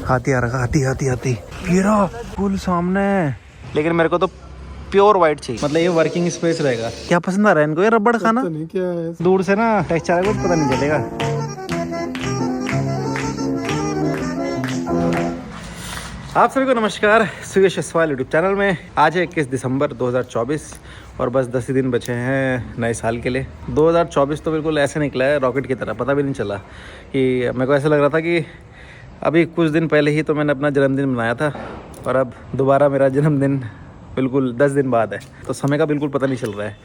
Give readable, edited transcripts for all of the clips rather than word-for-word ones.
हाथी आ रखा, हाथी हाथी हाथी, ये रहा पुल सामने। लेकिन मेरे को तो प्योर वाइट चाहिए, मतलब ये वर्किंग स्पेस रहेगा। क्या पसंद आ रहा है इनको, ये रबड़ खाना नहीं क्या है? दूर से ना टेक्सचर कुछ पता नहीं चलेगा। आप सभी को नमस्कार, सुयश सवाल यूट्यूब चैनल में। आज है 21 दिसंबर 2024 और बस 10 ही दिन बचे हैं नए साल के लिए। 2024 तो बिल्कुल ऐसे निकला है रॉकेट की तरह, पता भी नहीं चला कि मेरे को ऐसा लग रहा था कि अभी कुछ दिन पहले ही तो मैंने अपना जन्मदिन मनाया था और अब दोबारा मेरा जन्मदिन बिल्कुल 10 दिन बाद है। तो समय का बिल्कुल पता नहीं चल रहा है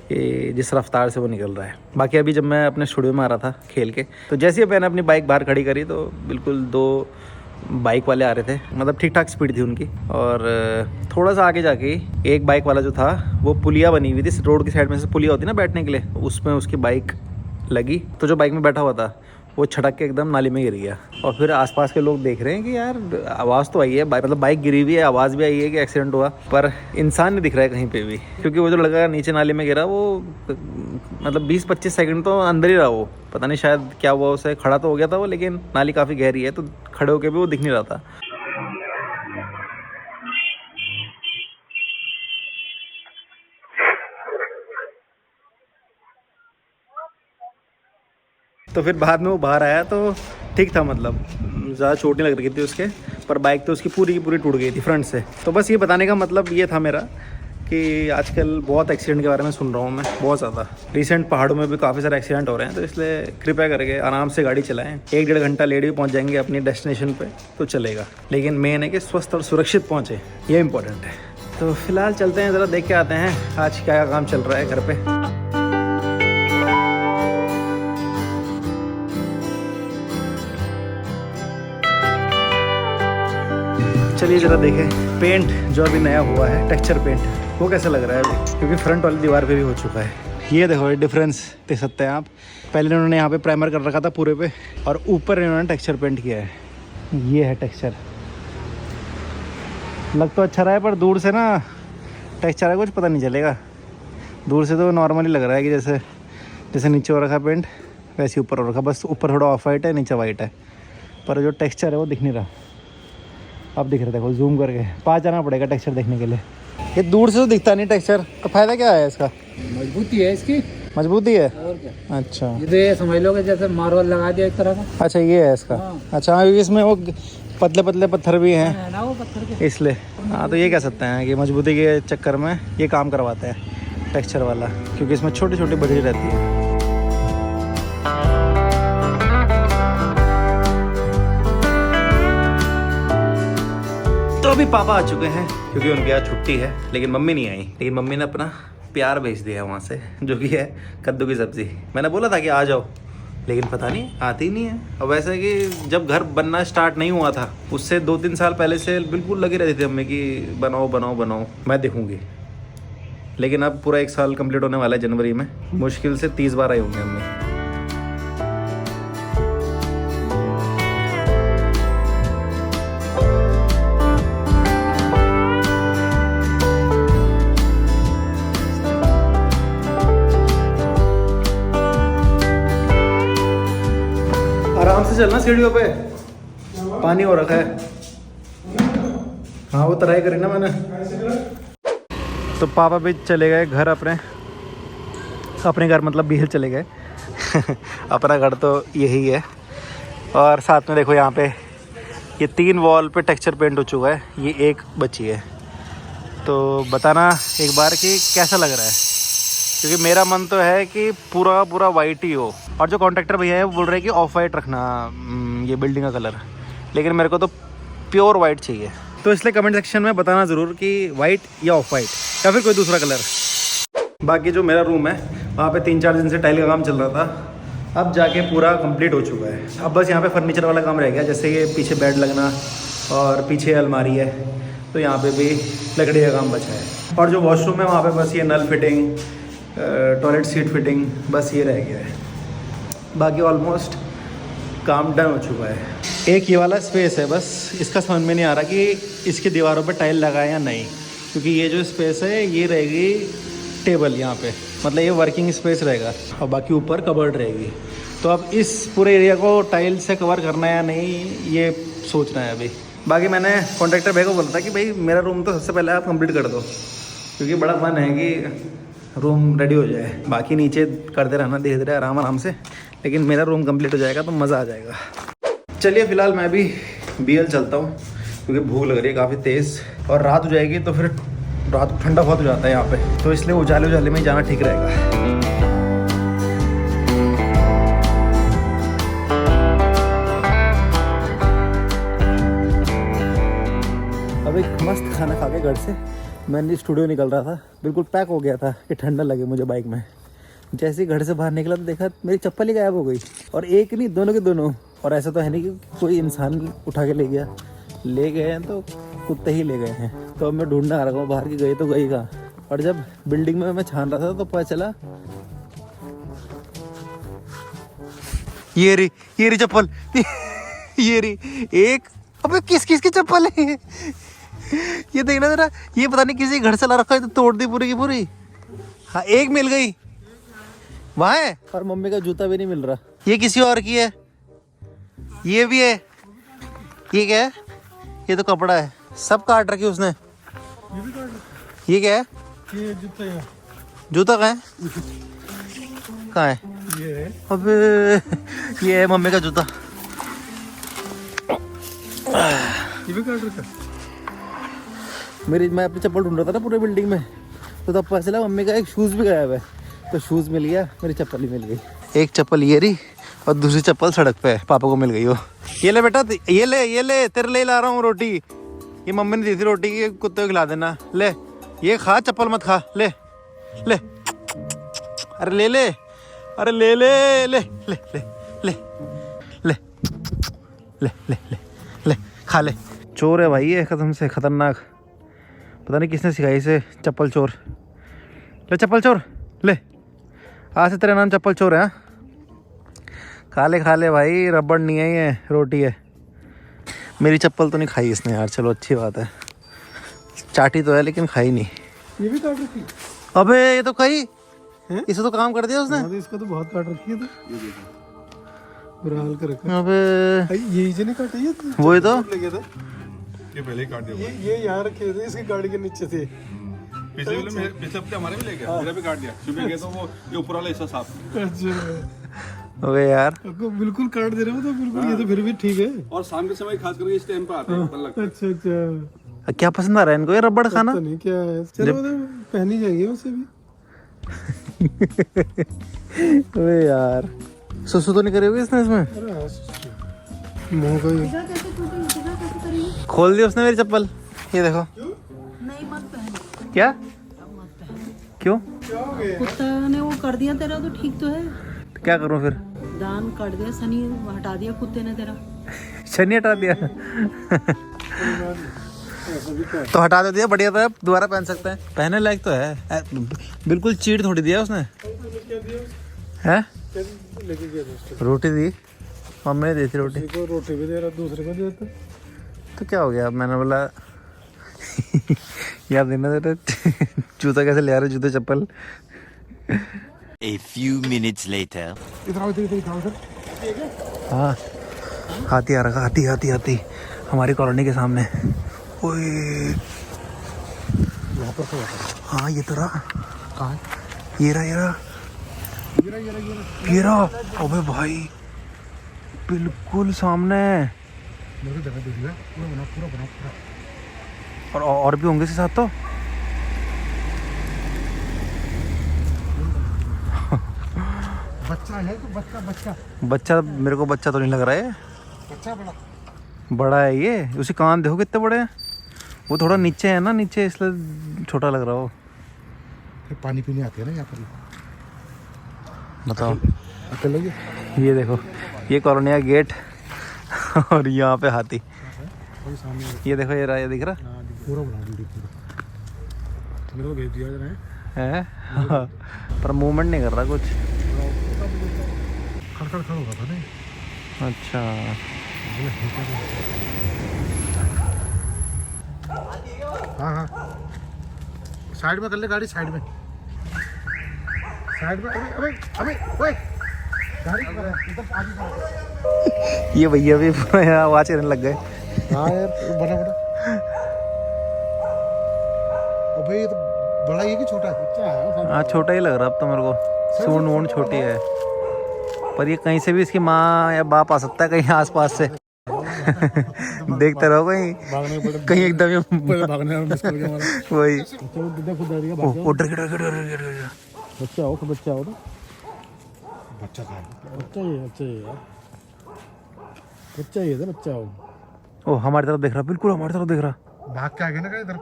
कि जिस रफ्तार से वो निकल रहा है। बाकी अभी जब मैं अपने स्टूडियो में आ रहा था खेल के, तो जैसे ही मैंने अपनी बाइक बाहर खड़ी करी तो बिल्कुल 2 बाइक वाले आ रहे थे, मतलब ठीक ठाक स्पीड थी उनकी। और थोड़ा सा आगे जाके एक बाइक वाला जो था वो पुलिया बनी हुई थी, रोड की साइड में से पुलिया होती ना बैठने के लिए, उसमें उसकी बाइक लगी। तो जो बाइक में बैठा हुआ था वो छटक के एकदम नाली में गिर गया। और फिर आसपास के लोग देख रहे हैं कि यार आवाज़ तो आई है, मतलब बाइक गिरी हुई है, आवाज़ भी आई है कि एक्सीडेंट हुआ, पर इंसान नहीं दिख रहा है कहीं पे भी। क्योंकि वो जो लड़का नीचे नाली में गिरा वो मतलब 20-25 सेकंड तो अंदर ही रहा। वो पता नहीं शायद क्या हुआ उसे, खड़ा तो हो गया था वो, लेकिन नाली काफ़ी गहरी है तो खड़े होकर भी वो दिख नहीं रहा था। तो फिर बाद में वो बाहर आया तो ठीक था, मतलब ज़्यादा चोट नहीं लग रही थी उसके, पर बाइक तो उसकी पूरी की पूरी टूट गई थी फ्रंट से। तो बस ये बताने का मतलब ये था मेरा कि आजकल बहुत एक्सीडेंट के बारे में सुन रहा हूँ मैं, बहुत ज़्यादा। रिसेंट पहाड़ों में भी काफ़ी सारे एक्सीडेंट हो रहे हैं, तो इसलिए कृपया करके आराम से गाड़ी चलाएं। 1-1.5 घंटा लेट भी पहुँच जाएंगे अपनी डेस्टिनेशन पे तो चलेगा, लेकिन मेन है कि स्वस्थ और सुरक्षित पहुँचे, ये इंपॉर्टेंट है। तो फिलहाल चलते हैं, ज़रा देख के आते हैं आज क्या काम चल रहा है घर पर। चलिए ज़रा देखें पेंट जो अभी नया हुआ है, टेक्सचर पेंट, वो कैसा लग रहा है अभी, क्योंकि फ्रंट वाली दीवार पे भी हो चुका है। ये देखो ये डिफरेंस देख सकते हैं आप। पहले इन्होंने यहाँ पे प्राइमर कर रखा था पूरे पे, और ऊपर इन्होंने टेक्सचर पेंट किया है। ये है टेक्सचर, लग तो अच्छा रहा है पर दूर से ना टेक्सचर है कुछ पता नहीं चलेगा। दूर से तो नॉर्मली लग रहा है कि जैसे नीचे हो रखा पेंट वैसे ऊपर हो रखा, बस ऊपर थोड़ा ऑफ वाइट है, नीचे वाइट है, पर जो टेक्सचर है वो दिख नहीं रहा। अब दिख रहा है, देखो जूम करके पास जाना पड़ेगा टेक्सचर देखने के लिए। ये दूर से तो दिखता नहीं टेक्सचर, तो फायदा क्या है इसका? मजबूती है इसकी, मजबूती है और क्या। अच्छा, ये तो ये समझ लो कि जैसे मार्बल लगा दिया एक तरह का। अच्छा ये है इसका। हाँ। अच्छा हाँ, इसमें वो पतले पतले पत्थर भी हैं है ना वो पत्थर के, इसलिए। हाँ तो ये कह सकते हैं कि मजबूती के चक्कर में ये काम करवाते हैं टेक्सचर वाला, क्योंकि इसमें छोटी छोटी बजरी रहती है। तो अभी पापा आ चुके हैं क्योंकि उनके यहाँ छुट्टी है, लेकिन मम्मी नहीं आई। लेकिन मम्मी ने अपना प्यार भेज दिया वहाँ से, जो कि है कद्दू की सब्ज़ी। मैंने बोला था कि आ जाओ, लेकिन पता नहीं आती नहीं है। और वैसे कि जब घर बनना स्टार्ट नहीं हुआ था उससे 2-3 साल पहले से बिल्कुल लगी रहती थी मम्मी कि बनाओ बनाओ बनाओ, मैं देखूँगी। लेकिन अब पूरा 1 साल कंप्लीट होने वाला है जनवरी में, मुश्किल से 30 बार आई होंगी मम्मी। आराम से चलना सीढ़ियों पे, पानी हो रखा है। हाँ वो ट्राई करी ना मैंने। तो पापा भी चले गए घर अपने घर, मतलब बिहल चले गए। अपना घर तो यही है। और साथ में देखो यहाँ पे ये 3 वॉल पे टेक्सचर पेंट हो चुका है, ये एक बची है। तो बताना एक बार कि कैसा लग रहा है, क्योंकि मेरा मन तो है कि पूरा पूरा वाइट ही हो। और जो कॉन्ट्रैक्टर भैया है वो बोल रहे हैं कि ऑफ वाइट रखना ये बिल्डिंग का कलर, लेकिन मेरे को तो प्योर वाइट चाहिए। तो इसलिए कमेंट सेक्शन में बताना ज़रूर कि वाइट या ऑफ वाइट या फिर कोई दूसरा कलर। बाकी जो मेरा रूम है वहाँ पे 3-4 दिन से टाइल का काम चल रहा था, अब जाके पूरा कंप्लीट हो चुका है। अब बस यहाँ पे फर्नीचर वाला काम रह गया, जैसे ये पीछे बेड लगना और पीछे अलमारी है, तो यहाँ पे भी लकड़ी का काम बचा है। और जो वॉशरूम है वहाँ पे बस ये नल फिटिंग, टॉयलेट सीट फिटिंग, बस ये रह गया है। बाकी ऑलमोस्ट काम डन हो चुका है। एक ये वाला स्पेस है, बस इसका समझ में नहीं आ रहा कि इसकी दीवारों पे टाइल लगाए या नहीं, क्योंकि ये जो स्पेस है ये रहेगी टेबल यहाँ पे, मतलब ये वर्किंग स्पेस रहेगा और बाकी ऊपर कबर्ड रहेगी। तो अब इस पूरे एरिया को टाइल से कवर करना है या नहीं, ये सोचना है अभी। बाकी मैंने कॉन्ट्रैक्टर भाई को बोला था कि भाई मेरा रूम तो सबसे पहले आप कंप्लीट कर दो, क्योंकि बड़ा मन है कि रूम रेडी हो जाए। बाकी नीचे करते रहना धीरे धीरे आराम आराम से, लेकिन मेरा रूम कंप्लीट हो जाएगा तो मज़ा आ जाएगा। चलिए फ़िलहाल मैं भी BL चलता हूँ, क्योंकि भूख लग रही है काफ़ी तेज़, और रात हो जाएगी तो फिर रात को ठंडा बहुत हो जाता है यहाँ पे, तो इसलिए उजाले उजाले में ही जाना ठीक रहेगा। अब एक मस्त खाना खा के घर से मैं स्टूडियो निकल रहा था, बिल्कुल पैक हो गया था कि ठंडा लगे मुझे बाइक में। जैसे ही घर से बाहर निकला तो देखा मेरी चप्पल ही गायब हो गई, और एक नहीं दोनों के दोनों। और ऐसा तो है नहीं कि कोई इंसान उठा के ले गया, ले गए हैं तो कुत्ते ही ले गए हैं। तो अब मैं ढूंढना आ रहा हूँ बाहर की गई तो गई कहाँ। और जब बिल्डिंग में मैं छान रहा था तो पता चला ये रही चप्पल ये रही एक। अबे किस किस की चप्पल है ये देखना जरा, ये पता नहीं किसी घर से ला रखा है तो तोड़ दी पूरी की पूरी। हाँ एक मिल गई वहाँ है, और मम्मी का जूता भी नहीं मिल रहा। ये किसी और की है, ये भी है। ये क्या है? ये तो कपड़ा है, सब काट रखी उसने। ये भी काट। ये क्या है? ये जूता है। जूता कहाँ है? कहाँ है? ये है। अबे ये है मम्मी का जूता। ये भी काट रखा। मैं अपनी चप्पल ढूंढ रहा था ना पूरे बिल्डिंग में, तो तब पता चला मम्मी का एक शूज़ भी गायब है। तो शूज़ मिल गया, मेरी चप्पल ही मिल गई। एक चप्पल ये रही और दूसरी चप्पल सड़क पे है, पापा को मिल गई वो। ये ले बेटा, ये ले तेरे लिए ला रहा हूँ रोटी। ये मम्मी ने दी थी रोटी, ये कुत्ते को खिला देना। ले ये खा, चप्पल मत खा। ले ले अरे ले ले, अरे ले ले ले ले ले ले ले ले ले ले ले खा ले। चोर है भाई ये, कसम से खतरनाक। पता नहीं किसने सिखाई इसे, चप्पल चोर। ले चप्पल चोर ले, आज से तेरा नाम चप्पल चोर है। हाँ खा ले भाई, रबड़ नहीं है ये, रोटी है। मेरी चप्पल तो नहीं खाई इसने यार, चलो अच्छी बात है। चाटी तो है लेकिन खाई नहीं। ये भी काट रखी। अबे ये तो कही इसे तो काम कर दिया उसने। इसका तो बहुत काट रखी है, तो बुरा हाल कर रखा। अबे यही से नहीं काटी है, वही तो लगे थे। ये पहले ही काट दिया। ये यहाँ रखे थे इसकी गाड़ी के नीचे थे। पिछले हफ्ते हमारे भी ले गया, मेरा भी काट दिया। सुबह गया तो वो ये ऊपर वाला हिस्सा साफ। अच्छा अबे यार बिल्कुल काट दे रहे हो तो बिल्कुल। ये तो फिर भी ठीक है। और शाम के समय खास करके इस टाइम पे आते हैं। अच्छा अच्छा, क्या पसंद आ रहा है इनको ये रबड़ खाना? नहीं क्या है, चलो तो पहनी जाएगी उसे भी। अबे यार सुसु तो नहीं करी होगी इसने इसमें? मुंह का खोल दी उसने मेरी चप्पल, ये देखो। नहीं मत पहन। क्या? क्यों? कुत्ता ने वो कर दिया तेरा, तो ठीक तो है। तो क्या करूं फिर? दान काट दिया, शनि हटा दिया कुत्ते ने तेरा। शनि हटा दिया तो हटा दे दिया, बढ़िया था, दोबारा पहन सकते हैं। पहने लायक तो है, बिल्कुल चीट थोड़ी दिया उसने। है रोटी दी, मम्मी ने दी थी रोटी। रोटी भी दे रहा, दूसरे को देता तो क्या हो गया? मैंने बोला यार देना देता जूता कैसे ले आ रहे, जूते चप्पल। A few minutes later. हाँ हाथी आ रखा, हाथी हमारी कॉलोनी के सामने। ओए हाँ ये तो रहा। कहाँ? ये रहा। अबे भाई बिल्कुल सामने। और भी होंगे इसके साथ तो। बच्चा है तो बच्चा मेरे को बच्चा तो नहीं लग रहा है। बच्चा बड़ा है ये, उसे कान देखो कितने बड़े हैं। वो थोड़ा नीचे है ना, नीचे, इसलिए छोटा लग रहा हो। पानी पीने आते हैं ना यहाँ पर। बताओ अकेले ये देखो, ये कॉलोनी का गेट और यहाँ पे हाथी। ये देखो ये रहा, ये दिख रहा पूरा बना वीडियो पूरा। मेरे को भेज दिया है पर मूवमेंट नहीं कर रहा कुछ। खड़खड़ होगा था नहीं। अच्छा हाँ साइड में कर ले गाड़ी, साइड में। अबे ओए गाड़ी इधर आगे। ये भैया भी पूरा आवाज करने लग गए। हाँ यार बड़ा बड़ा। अबे ये तो बड़ा ही कि छोटा है? क्या है? हाँ छोटा ही लग रहा अब तो मेरे को, सूंड वूंड छोटी है, पर ये कहीं से भी इसकी माँ या बाप आ सकता है कहीं आसपास से। देखते रहो कहीं भागने पड़े, कहीं एकदम ही पहले भागने में मिस कर गया हमारा। वही। चलो देखो डर गया, ओ डर गया। बच्चा हो ना। बच्चा कहाँ है? बच्चा ही यार, बच्चा ही है, बच्चा हो। ओ हमारी तरफ देख रहा, बिल्कुल हमारी तरफ देख रहा। भाग के आ गया ना इधर।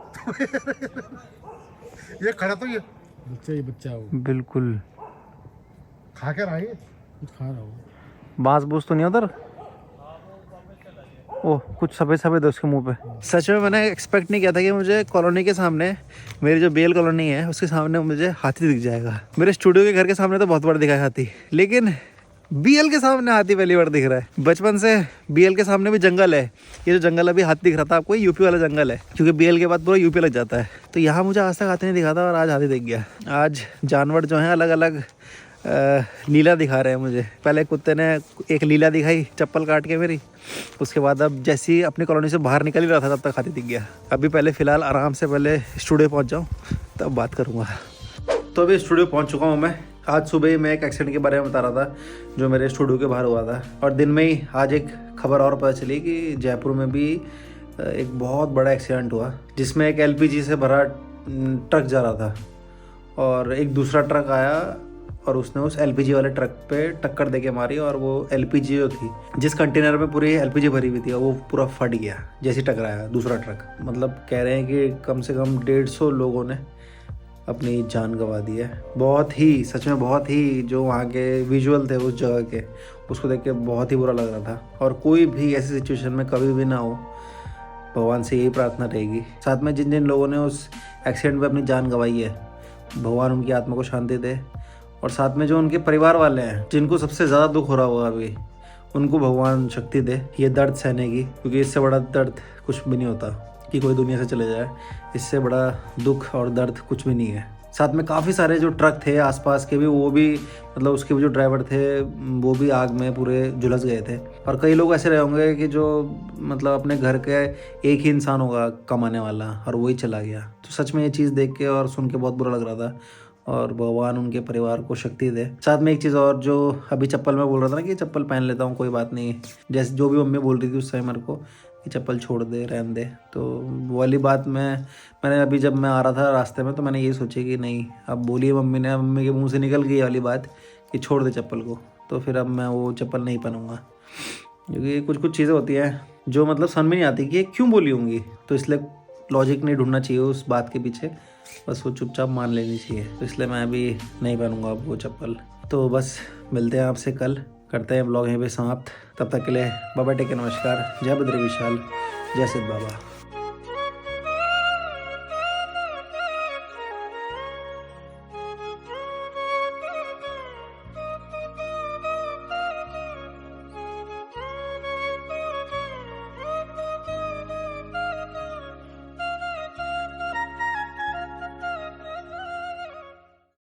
ये खड़ा तो ये बच्चा हो, बिल्कुल खा के रहा है, कुछ खा रहा हो। बांस बूस तो नहीं उधर? ओह कुछ सफ़ेद सफ़ेद है उसके मुंह पे। सच में मैंने एक्सपेक्ट नहीं किया था कि मुझे कॉलोनी के सामने, मेरी जो बेल कॉलोनी है उसके सामने मुझे हाथी दिख जाएगा। मेरे स्टूडियो के घर के सामने तो बहुत बड़ा दिखा है हाथी, लेकिन बीएल के सामने हाथी पहली बार दिख रहा है। बचपन से बीएल के सामने भी जंगल है, ये जो जंगल अभी हाथी दिख रहा था आपको, यूपी वाला जंगल है, क्योंकि बीएल के बाद पूरा यूपी लग जाता है। तो यहाँ मुझे आज तक हाथी नहीं दिखा था और आज हाथी दिख गया। आज जानवर जो हैं अलग अलग लीला दिखा रहे हैं मुझे। पहले कुत्ते ने एक लीला दिखाई चप्पल काट के मेरी, उसके बाद अब जैसे ही अपनी कॉलोनी से बाहर निकल ही रहा था तब तक हाथी दिख गया। अभी पहले फ़िलहाल आराम से पहले स्टूडियो पहुंच जाऊं तब बात करूंगा। तो अभी स्टूडियो पहुंच चुका हूं मैं। आज सुबह ही मैं एक एक्सीडेंट के बारे में बता रहा था जो मेरे स्टूडियो के बाहर हुआ था, और दिन में ही आज एक खबर और पता चली कि जयपुर में भी एक बहुत बड़ा एक्सीडेंट हुआ जिसमें एक LPG से भरा ट्रक जा रहा था और एक दूसरा ट्रक आया और उसने उस LPG वाले ट्रक पे टक्कर देके मारी, और वो LPG जो थी जिस कंटेनर में पूरी LPG भरी हुई थी वो पूरा फट गया जैसे टकराया दूसरा ट्रक। मतलब कह रहे हैं कि कम से कम 150 लोगों ने अपनी जान गंवा दी है। बहुत ही, सच में बहुत ही, जो वहाँ के विजुअल थे उस जगह के, उसको देख के बहुत ही बुरा लग रहा था। और कोई भी ऐसी सिचुएशन में कभी भी ना हो, भगवान से यही प्रार्थना रहेगी। साथ में जिन जिन लोगों ने उस एक्सीडेंट में अपनी जान गंवाई है, भगवान उनकी आत्मा को शांति दे, और साथ में जो उनके परिवार वाले हैं जिनको सबसे ज़्यादा दुख हो रहा होगा अभी, उनको भगवान शक्ति दे ये दर्द सहने की, क्योंकि इससे बड़ा दर्द कुछ भी नहीं होता कि कोई दुनिया से चले जाए। इससे बड़ा दुख और दर्द कुछ भी नहीं है। साथ में काफ़ी सारे जो ट्रक थे आसपास के भी, वो भी मतलब उसके भी जो ड्राइवर थे वो भी आग में पूरे झुलस गए थे। और कई लोग ऐसे रहे होंगे कि जो मतलब अपने घर के एक ही इंसान होगा कमाने वाला और वही चला गया। तो सच में ये चीज़ देख के और सुन के बहुत बुरा लग रहा था, और भगवान उनके परिवार को शक्ति दे। साथ में एक चीज़ और, जो अभी चप्पल में बोल रहा था ना कि चप्पल पहन लेता हूँ कोई बात नहीं, जैसे जो भी मम्मी बोल रही थी उस समय मेरे को कि चप्पल छोड़ दे, रहने दे, तो वो वाली बात मैंने अभी जब मैं आ रहा था रास्ते में तो मैंने ये सोची कि नहीं, अब बोली मम्मी के मुंह से निकल गई वाली बात कि छोड़ दे चप्पल को, तो फिर अब मैं वो चप्पल नहीं पहनूंगा। क्योंकि कुछ चीज़ें होती हैं जो मतलब समझ में नहीं आती कि ये क्यों बोली होंगी, तो इसलिए लॉजिक नहीं ढूंढना चाहिए उस बात के पीछे, बस वो चुपचाप मान लेनी चाहिए। तो इसलिए मैं अभी नहीं पहनूंगा अब वो चप्पल। तो बस मिलते हैं आपसे कल, करते हैं ब्लॉग यहीं पे समाप्त। तब तक के लिए बाबा टेक के, नमस्कार, जय बद्री विशाल, जय सिद्ध बाबा।